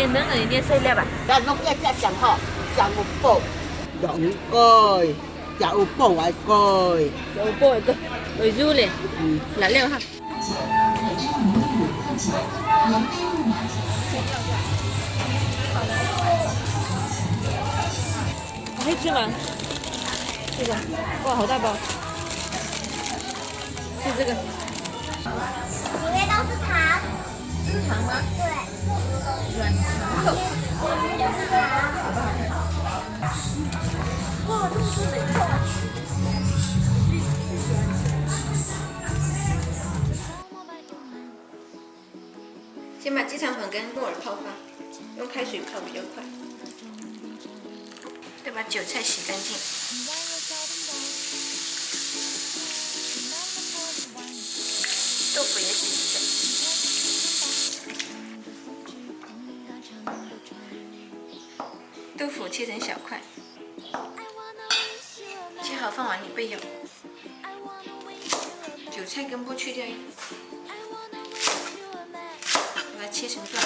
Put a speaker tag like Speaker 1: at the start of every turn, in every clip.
Speaker 1: 点嫩了一点碎料吧。
Speaker 2: 咱弄一只上好，上有煲，用盖，就有煲来盖。
Speaker 1: 有煲一个，有肉嘞，辣料哈。你可以吃吗？这个，哇，好大包。就这个。
Speaker 3: 里面都是糖。是糖吗？对。软糖。是糖。哇，这么多水泡。
Speaker 1: 先把鸡肠粉跟木耳泡发，用开水泡比较快。再把韭菜洗干净。豆腐也洗一下。豆腐切成小块，切好放碗里备用。韭菜根部去掉，把它切成段。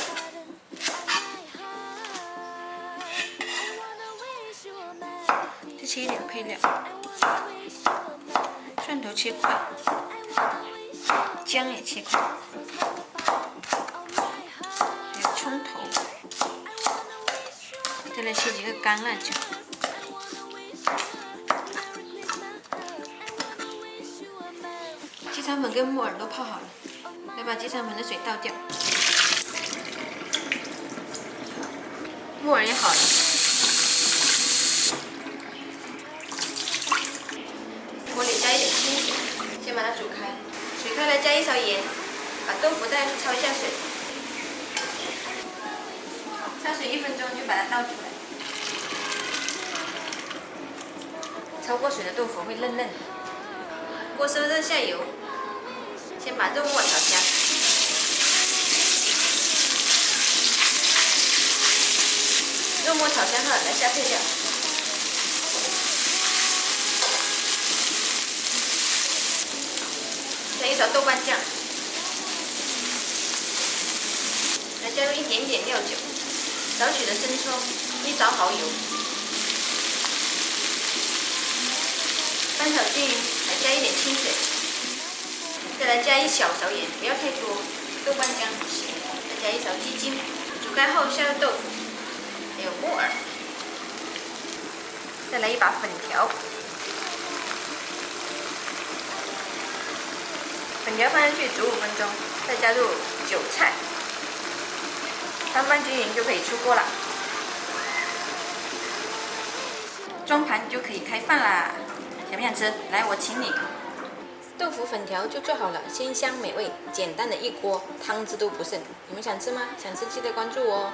Speaker 1: 再切一点配料，蒜头切块，姜也切块，还有葱头。再来切几个干辣椒，鸡肠粉跟木耳都泡好了，来把鸡肠粉的水倒掉，木耳也好了，锅里加一点清水，先把它煮开，水开了加一勺盐，把豆腐再焯一下水。焯水1分钟就把它倒出来。焯过水的豆腐会嫩嫩的。锅烧热下油，先把肉末炒香。肉末炒香后，来下配料。加一勺豆瓣酱，来加入一点点料酒。少许的生抽，1勺蚝油，翻炒均匀，还加一点清水，再来加1小勺盐，不要太多。豆瓣酱很咸，再加1勺鸡精，煮开后下入豆腐，还有木耳，再来1把粉条，粉条放上去煮5分钟，再加入韭菜。翻拌均匀就可以出锅了，装盘就可以开饭啦。想不想吃？来，我请你。豆腐粉条就做好了，鲜香美味，简单的一锅，汤汁都不剩。你们想吃吗？想吃记得关注我哦。